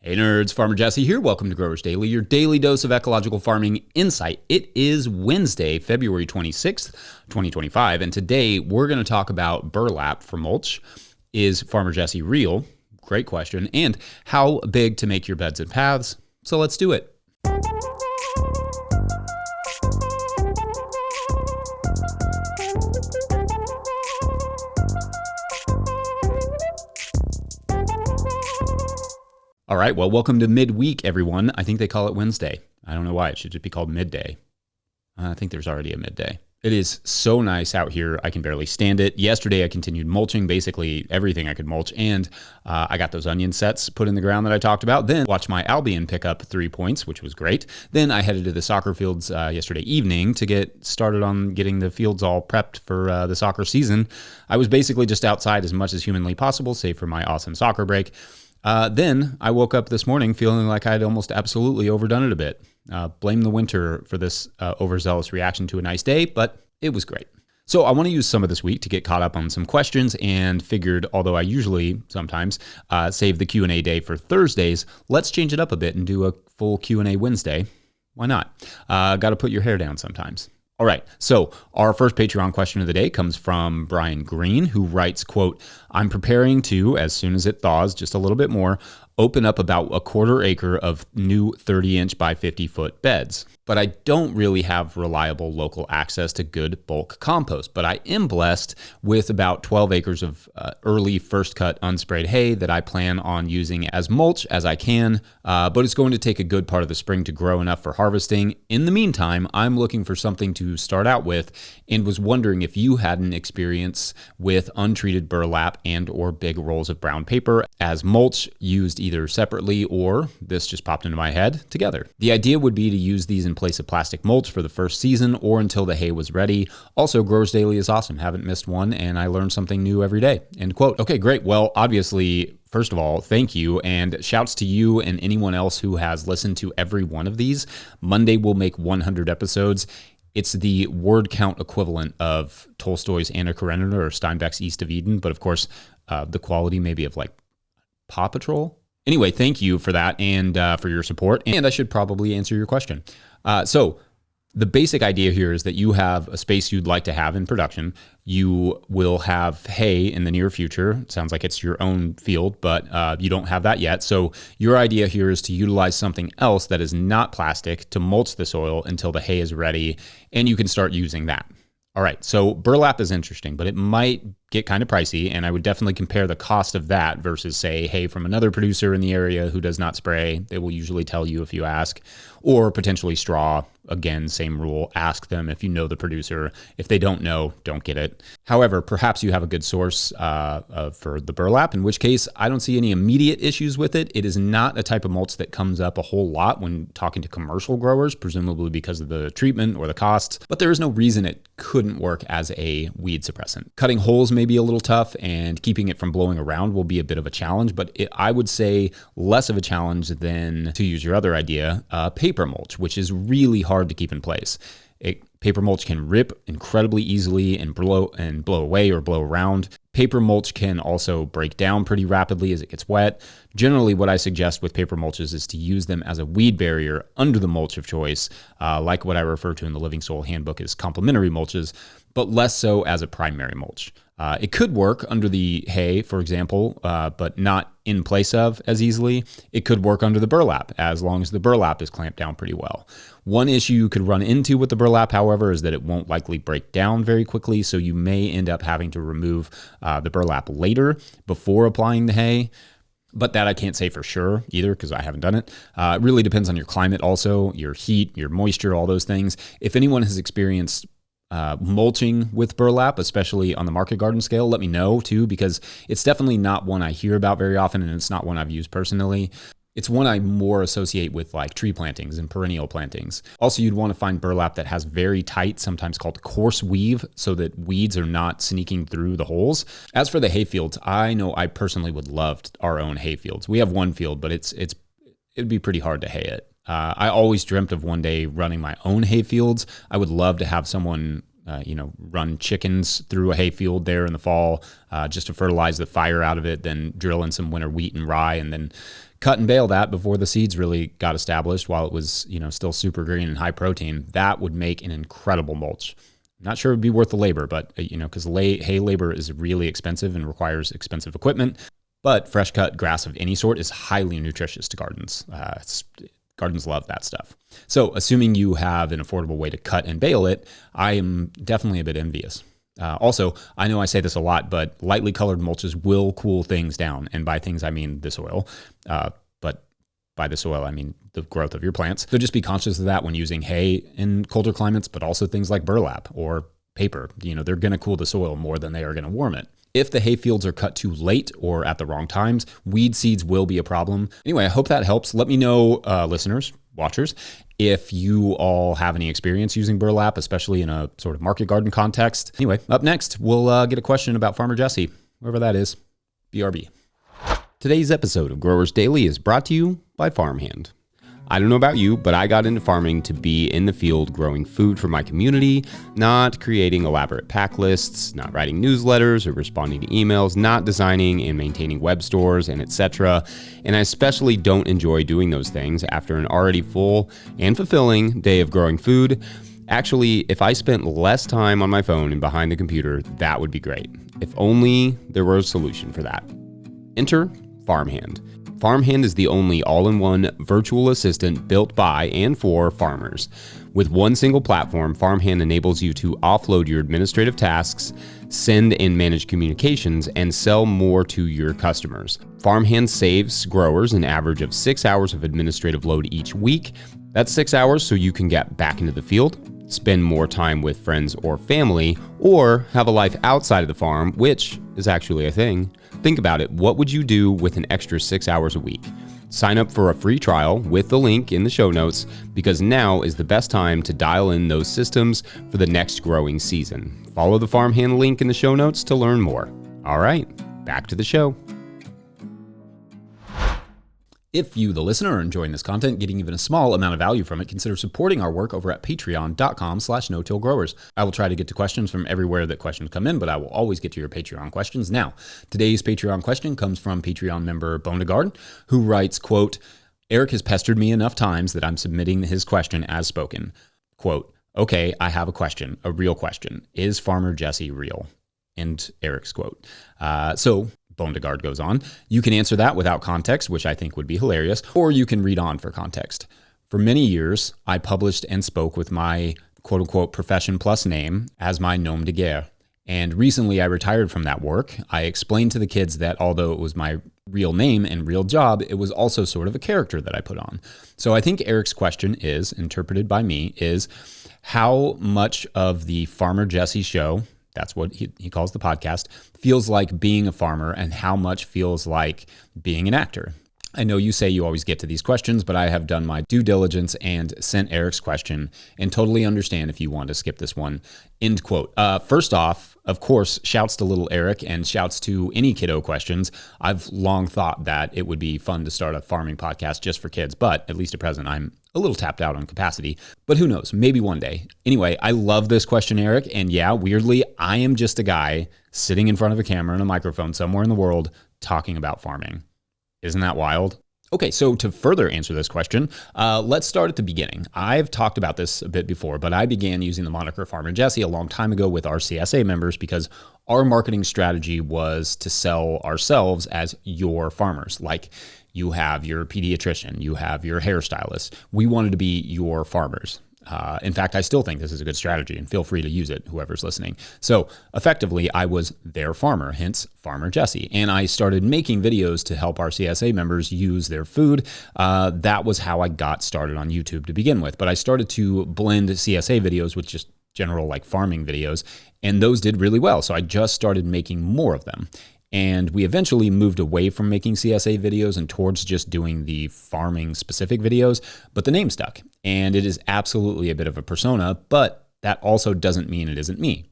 Hey nerds, Farmer Jesse here. Welcome to Growers Daily, your daily dose of ecological farming insight. It is Wednesday, February 26th, 2025, and today we're going to talk about burlap for mulch. Is Farmer Jesse real? Great question. And how big to make your beds and paths. So let's do it. All right, well, welcome to midweek, everyone. I think they call it Wednesday. I don't know why. It should just be called midday. I think there's already a midday. It is so nice out here. I can barely stand it. Yesterday, I continued mulching, basically everything I could mulch, and I got those onion sets put in the ground that I talked about. Then watched my Albion pick up 3 points, which was great. Then I headed to the soccer fields yesterday evening to get started on getting the fields all prepped for the soccer season. I was basically just outside as much as humanly possible, save for my awesome soccer break. Then I woke up this morning feeling like I'd almost absolutely overdone it a bit. Blame the winter for this overzealous reaction to a nice day, but it was great. So I want to use some of this week to get caught up on some questions and figured, although I usually sometimes save the Q&A day for Thursdays, let's change it up a bit and do a full Q&A Wednesday. Why not? Got to put your hair down sometimes. All right, so our first Patreon question of the day comes from Brian Green, who writes, quote, I'm preparing to, as soon as it thaws just a little bit more, open up about a 1/4 acre of new 30-inch by 50-foot beds. But I don't really have reliable local access to good bulk compost. But I am blessed with about 12 acres of early first cut unsprayed hay that I plan on using as mulch as I can. But it's going to take a good part of the spring to grow enough for harvesting. In the meantime, I'm looking for something to start out with and was wondering if you had an experience with untreated burlap and or big rolls of brown paper as mulch used either separately or, this just popped into my head, together. The idea would be to use these in place of plastic mulch for the first season or until the hay was ready. Also, Growers Daily is awesome. Haven't missed one, and I learn something new every day. End quote. Okay, great. Well, obviously, first of all, thank you, and shouts to you and anyone else who has listened to every one of these. Monday will make 100 episodes. It's the word count equivalent of Tolstoy's Anna Karenina or Steinbeck's East of Eden, but of course, the quality maybe of like Paw Patrol. Anyway, thank you for that and for your support. And I should probably answer your question. So the basic idea here is that you have a space you'd like to have in production. You will have hay in the near future. Sounds like it's your own field, but you don't have that yet. So your idea here is to utilize something else that is not plastic to mulch the soil until the hay is ready, and you can start using that. All right, so burlap is interesting, but it might get kind of pricey, and I would definitely compare the cost of that versus, say, hay from another producer in the area who does not spray. They will usually tell you if you ask, or potentially straw. Again, same rule. Ask them if you know the producer. If they don't know, don't get it. However, perhaps you have a good source for the burlap, in which case I don't see any immediate issues with it. It is not a type of mulch that comes up a whole lot when talking to commercial growers, presumably because of the treatment or the costs, but there is no reason it couldn't work as a weed suppressant. Cutting holes may be a little tough, and keeping it from blowing around will be a bit of a challenge, but I would say less of a challenge than, to use your other idea, paper mulch, which is really hard to keep in place. Paper mulch can rip incredibly easily and blow away or blow around. Paper mulch can also break down pretty rapidly as it gets wet. Generally, what I suggest with paper mulches is to use them as a weed barrier under the mulch of choice, like what I refer to in the Living Soil Handbook as complementary mulches, but less so as a primary mulch. It could work under the hay, for example, but not in place of as easily. It could work under the burlap as long as the burlap is clamped down pretty well. One issue you could run into with the burlap, however, is that it won't likely break down very quickly, so you may end up having to remove the burlap later before applying the hay. But that I can't say for sure either because I haven't done it. It really depends on your climate also, your heat, your moisture, all those things. If anyone has experienced mulching with burlap, especially on the market garden scale, let me know too, because it's definitely not one I hear about very often, and it's not one I've used personally. It's one I more associate with like tree plantings and perennial plantings. Also, you'd want to find burlap that has very tight, sometimes called coarse weave, so that weeds are not sneaking through the holes. As for the hay fields, I know I personally would love our own hay fields. We have one field, but it'd be pretty hard to hay it. I always dreamt of one day running my own hay fields. I would love to have someone run chickens through a hay field there in the fall just to fertilize the fire out of it, then drill in some winter wheat and rye, and then cut and bale that before the seeds really got established while it was, still super green and high protein. That would make an incredible mulch. Not sure it would be worth the labor, but because hay labor is really expensive and requires expensive equipment. But fresh cut grass of any sort is highly nutritious to gardens. Gardens love that stuff. So assuming you have an affordable way to cut and bale it, I am definitely a bit envious. Also, I know I say this a lot, but lightly colored mulches will cool things down. And by things, I mean the soil. But by the soil, I mean the growth of your plants. So just be conscious of that when using hay in colder climates, but also things like burlap or paper. They're going to cool the soil more than they are going to warm it. If the hay fields are cut too late or at the wrong times, weed seeds will be a problem. Anyway, I hope that helps. Let me know, listeners, watchers, if you all have any experience using burlap, especially in a sort of market garden context. Anyway, up next, we'll get a question about Farmer Jesse, whoever that is. BRB. Today's episode of Growers Daily is brought to you by Farmhand. I don't know about you, but I got into farming to be in the field growing food for my community, not creating elaborate pack lists, not writing newsletters or responding to emails, not designing and maintaining web stores, and etc. And I especially don't enjoy doing those things after an already full and fulfilling day of growing food. Actually, if I spent less time on my phone and behind the computer, that would be great. If only there were a solution for that. Enter Farmhand. Farmhand is the only all-in-one virtual assistant built by and for farmers. With one single platform, Farmhand enables you to offload your administrative tasks, send and manage communications, and sell more to your customers. Farmhand saves growers an average of 6 hours of administrative load each week. That's 6 hours so you can get back into the field, spend more time with friends or family, or have a life outside of the farm, which is actually a thing. Think about it. What would you do with an extra 6 hours a week? Sign up for a free trial with the link in the show notes, because now is the best time to dial in those systems for the next growing season. Follow the Farmhand link in the show notes to learn more. All right, back to the show. If you, the listener, are enjoying this content, getting even a small amount of value from it, consider supporting our work over at patreon.com/no-till-growers. I will try to get to questions from everywhere that questions come in, but I will always get to your Patreon questions. Now, today's Patreon question comes from Patreon member Bonagard, who writes, quote, Eric has pestered me enough times that I'm submitting his question as spoken. Quote, okay, I have a question, a real question. Is Farmer Jesse real? End Eric's quote. So Bondegard goes on, you can answer that without context, which I think would be hilarious, or you can read on for context. For many years, I published and spoke with my quote-unquote profession plus name as my nom de guerre. And recently I retired from that work. I explained to the kids that although it was my real name and real job, it was also sort of a character that I put on. So I think Eric's question is, interpreted by me, is how much of the Farmer Jesse show, that's what he calls the podcast, feels like being a farmer and how much feels like being an actor. I know you say you always get to these questions, but I have done my due diligence and sent Eric's question and totally understand if you want to skip this one. End quote. First off, of course, shouts to little Eric and shouts to any kiddo questions. I've long thought that it would be fun to start a farming podcast just for kids, but at least at present, I'm a little tapped out on capacity, but who knows, maybe one day. Anyway, I love this question, Eric. And yeah, weirdly, I am just a guy sitting in front of a camera and a microphone somewhere in the world talking about farming. Isn't that wild? Okay, so to further answer this question, let's start at the beginning. I've talked about this a bit before, but I began using the moniker Farmer Jesse a long time ago with our CSA members because our marketing strategy was to sell ourselves as your farmers. Like you have your pediatrician, you have your hairstylist. We wanted to be your farmers. In fact, I still think this is a good strategy and feel free to use it, whoever's listening. So effectively, I was their farmer, hence Farmer Jesse. And I started making videos to help our CSA members use their food. That was how I got started on YouTube to begin with. But I started to blend CSA videos with just general like farming videos, and those did really well. So I just started making more of them. And we eventually moved away from making CSA videos and towards just doing the farming specific videos, but the name stuck. And it is absolutely a bit of a persona, but that also doesn't mean it isn't me.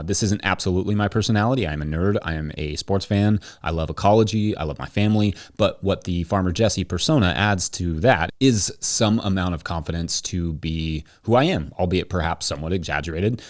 This isn't absolutely my personality. I'm a nerd. I am a sports fan. I love ecology. I love my family. But what the Farmer Jesse persona adds to that is some amount of confidence to be who I am, albeit perhaps somewhat exaggerated,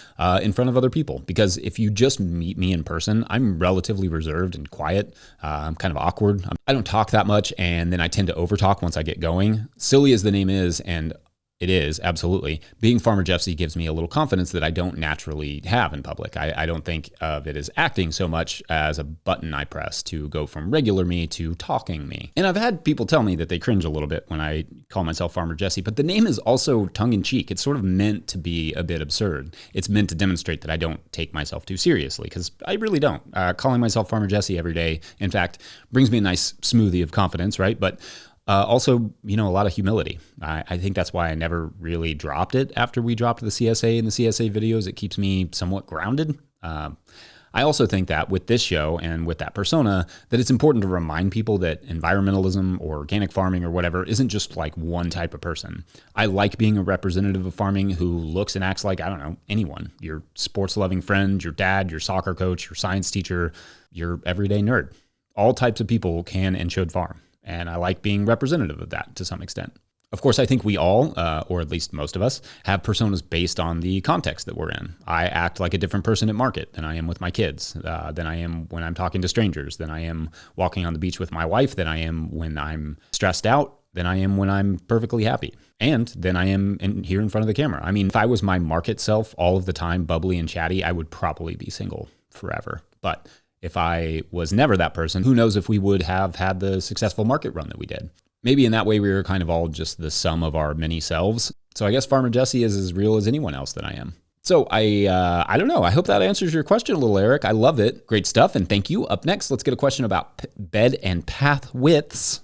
in front of other people. Because if you just meet me in person, I'm relatively reserved and quiet. I'm kind of awkward. I don't talk that much, and then I tend to overtalk once I get going. Silly as the name is, and it is, absolutely. Being Farmer Jesse gives me a little confidence that I don't naturally have in public. I don't think of it as acting so much as a button I press to go from regular me to talking me. And I've had people tell me that they cringe a little bit when I call myself Farmer Jesse, but the name is also tongue-in-cheek. It's sort of meant to be a bit absurd. It's meant to demonstrate that I don't take myself too seriously, because I really don't. Calling myself Farmer Jesse every day, in fact, brings me a nice smoothie of confidence, right? But also, a lot of humility. I think that's why I never really dropped it after we dropped the CSA and the CSA videos. It keeps me somewhat grounded. I also think that with this show and with that persona, that it's important to remind people that environmentalism or organic farming or whatever isn't just like one type of person. I like being a representative of farming who looks and acts like, I don't know, anyone. Your sports-loving friend, your dad, your soccer coach, your science teacher, your everyday nerd. All types of people can and should farm. And I like being representative of that to some extent. Of course, I think we all, or at least most of us, have personas based on the context that we're in. I act like a different person at market than I am with my kids, than I am when I'm talking to strangers, than I am walking on the beach with my wife, than I am when I'm stressed out, than I am when I'm perfectly happy, and than I am here in front of the camera. I mean, if I was my market self all of the time, bubbly and chatty, I would probably be single forever. But if I was never that person, who knows if we would have had the successful market run that we did. Maybe in that way, we were kind of all just the sum of our many selves. So I guess Farmer Jesse is as real as anyone else that I am. So I don't know. I hope that answers your question a little, Eric. I love it. Great stuff. And thank you. Up next, let's get a question about bed and path widths.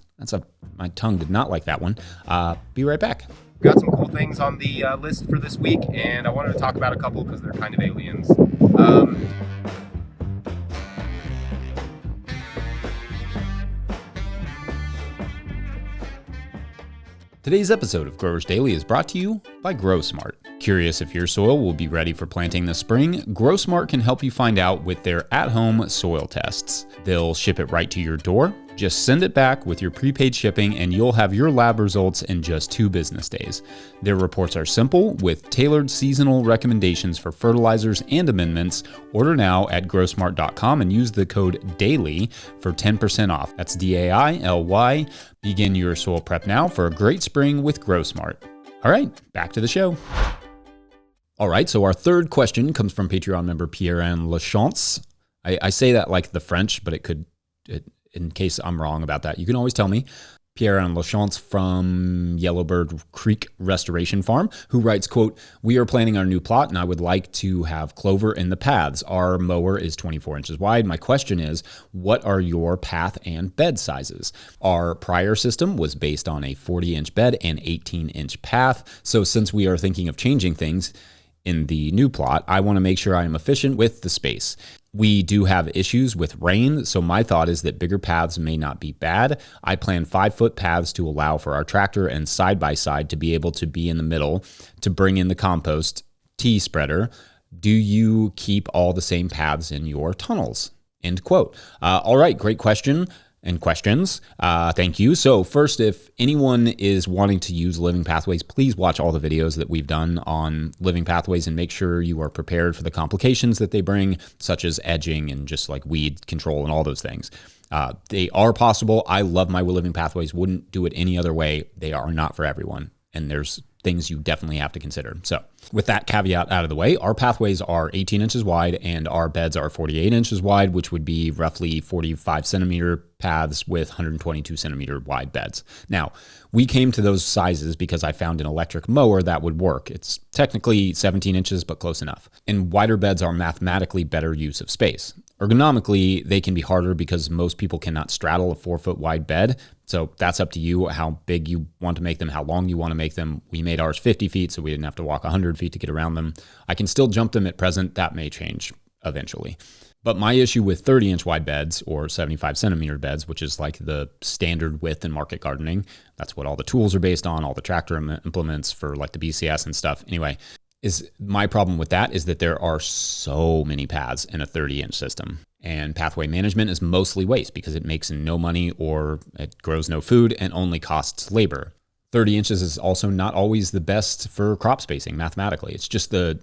My tongue did not like that one. Be right back. Got some cool things on the list for this week, and I wanted to talk about a couple because they're kind of aliens. Today's episode of Growers Daily is brought to you by GrowSmart. Curious if your soil will be ready for planting this spring? GrowSmart can help you find out with their at-home soil tests. They'll ship it right to your door. Just send it back with your prepaid shipping and you'll have your lab results in just 2 business days. Their reports are simple with tailored seasonal recommendations for fertilizers and amendments. Order now at growsmart.com and use the code DAILY for 10% off. That's DAILY. Begin your soil prep now for a great spring with GrowSmart. All right, back to the show. All right, so our third question comes from Patreon member Pierre-Anne Lachance. I say that like the French, but in case I'm wrong about that, you can always tell me. Pierre-Anne Lachance from Yellowbird Creek Restoration Farm, who writes, quote, "We are planting our new plot and I would like to have clover in the paths. Our mower is 24 inches wide. My question is, what are your path and bed sizes? Our prior system was based on a 40-inch bed and 18-inch path. So since we are thinking of changing things in the new plot, I want to make sure I am efficient with the space. We do have issues with rain, so my thought is that bigger paths may not be bad. I plan 5-foot paths to allow for our tractor and side-by-side to be able to be in the middle to bring in the compost T-spreader. Do you keep all the same paths in your tunnels?" End quote. All right, great question. And questions. Thank you. So first, if anyone is wanting to use living pathways, please watch all the videos that we've done on living pathways and make sure you are prepared for the complications that they bring, such as edging and just like weed control and all those things. They are possible. I love my living pathways. Wouldn't do it any other way. They are not for everyone. And there's things you definitely have to consider. So with that caveat out of the way, our pathways are 18 inches wide and our beds are 48 inches wide, which would be roughly 45 centimeter paths with 122 centimeter wide beds. Now, we came to those sizes because I found an electric mower that would work. It's technically 17 inches, but close enough. And wider beds are mathematically better use of space. Ergonomically, they can be harder because most people cannot straddle a 4-foot wide bed. So that's up to you, how big you want to make them, how long you want to make them. We made ours 50 feet, so we didn't have to walk 100 feet to get around them. I can still jump them at present. That may change eventually. But my issue with 30-inch wide beds or 75 centimeter beds, which is like the standard width in market gardening, that's what all the tools are based on, all the tractor implements for like the BCS and stuff. Anyway, Is my problem with that is that there are so many paths in a 30-inch system. And pathway management is mostly waste because it makes no money or it grows no food and only costs labor. 30 inches is also not always the best for crop spacing mathematically. It's just the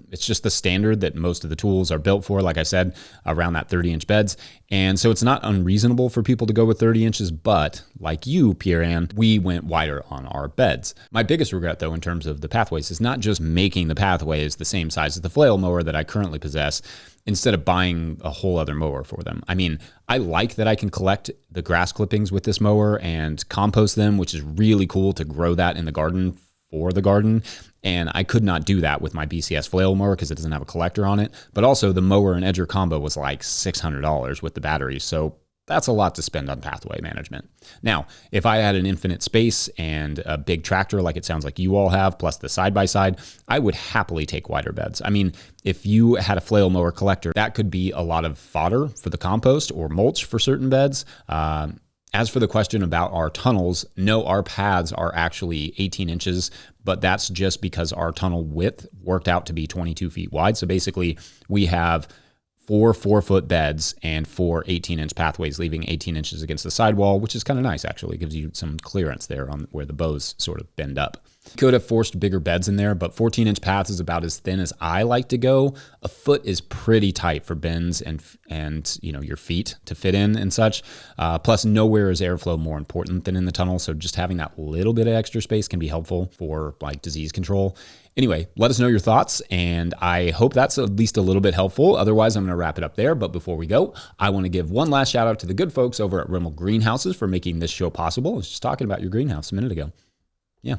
standard that most of the tools are built for, like I said, around that 30-inch beds. And so it's not unreasonable for people to go with 30 inches, but like you, Pierre-Ann, we went wider on our beds. My biggest regret, though, in terms of the pathways is not just making the pathways the same size as the flail mower that I currently possess, instead of buying a whole other mower for them. I mean, I like that I can collect the grass clippings with this mower and compost them, which is really cool to grow that in the garden for the garden. And I could not do that with my BCS flail mower because it doesn't have a collector on it. But also the mower and edger combo was like $600 with the batteries. So that's a lot to spend on pathway management. Now, if I had an infinite space and a big tractor like it sounds like you all have, plus the side-by-side, I would happily take wider beds. I mean, if you had a flail mower collector, that could be a lot of fodder for the compost or mulch for certain beds. As for the question about our tunnels, no, our paths are actually 18 inches, but that's just because our tunnel width worked out to be 22 feet wide. So basically, we have 4 4-foot beds and 4 18-inch pathways, leaving 18 inches against the sidewall, which is kind of nice, actually. It gives you some clearance there on where the bows sort of bend up. Could have forced bigger beds in there, but 14-inch paths is about as thin as I like to go. A foot is pretty tight for bins and you know, your feet to fit in and such. Plus, nowhere is airflow more important than in the tunnel, so just having that little bit of extra space can be helpful for like disease control. Anyway, let us know your thoughts, and I hope that's at least a little bit helpful. Otherwise, I'm going to wrap it up there. But before we go, I want to give one last shout out to the good folks over at Rimmel Greenhouses for making this show possible. I was just talking about your greenhouse a minute ago. Yeah.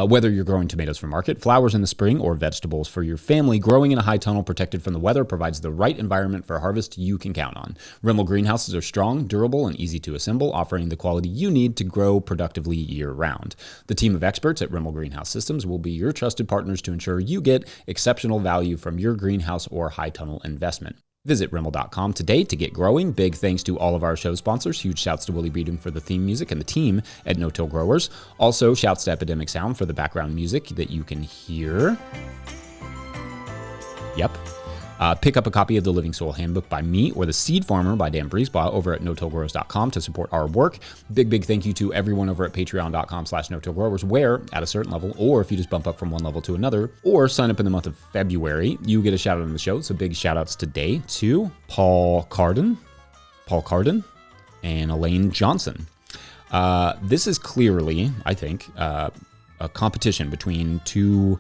Whether you're growing tomatoes for market, flowers in the spring, or vegetables for your family, growing in a high tunnel protected from the weather provides the right environment for harvest you can count on. Rimmel greenhouses are strong, durable, and easy to assemble, offering the quality you need to grow productively year-round. The team of experts at Rimmel Greenhouse Systems will be your trusted partners to ensure you get exceptional value from your greenhouse or high tunnel investment. Visit Rimmel.com today to get growing. Big thanks to all of our show sponsors. Huge shouts to Willie Beedon for the theme music and the team at No-Till Growers. Also, shouts to Epidemic Sound for the background music that you can hear. Yep. Pick up a copy of the Living Soil Handbook by me or The Seed Farmer by Dan Briesbaugh over at no-tillgrowers.com to support our work. Big thank you to everyone over at patreon.com/no-tillgrowers, where at a certain level, or if you just bump up from one level to another, or sign up in the month of February, you get a shout out on the show. So big shout outs today to Paul Carden, and Elaine Johnson. This is clearly, I think, a competition between two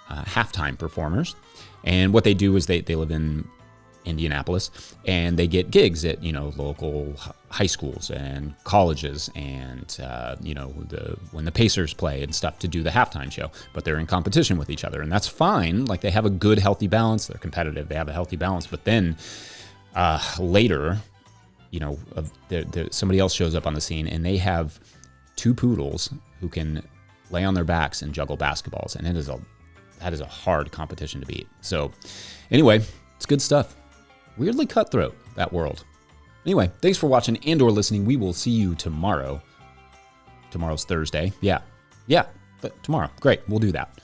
halftime performers. And what they do is they live in Indianapolis, and they get gigs at, you know, local high schools and colleges and, you know, when the Pacers play and stuff to do the halftime show. But they're in competition with each other, and that's fine. Like, they have a good, healthy balance. They're competitive. They have a healthy balance. But then later, you know, somebody else shows up on the scene, and they have 2 poodles who can lay on their backs and juggle basketballs, and that is a hard competition to beat. So anyway, it's good stuff. Weirdly cutthroat, that world. Anyway, thanks for watching and or listening. We will see you tomorrow. Tomorrow's Thursday. Yeah, but tomorrow. Great, we'll do that.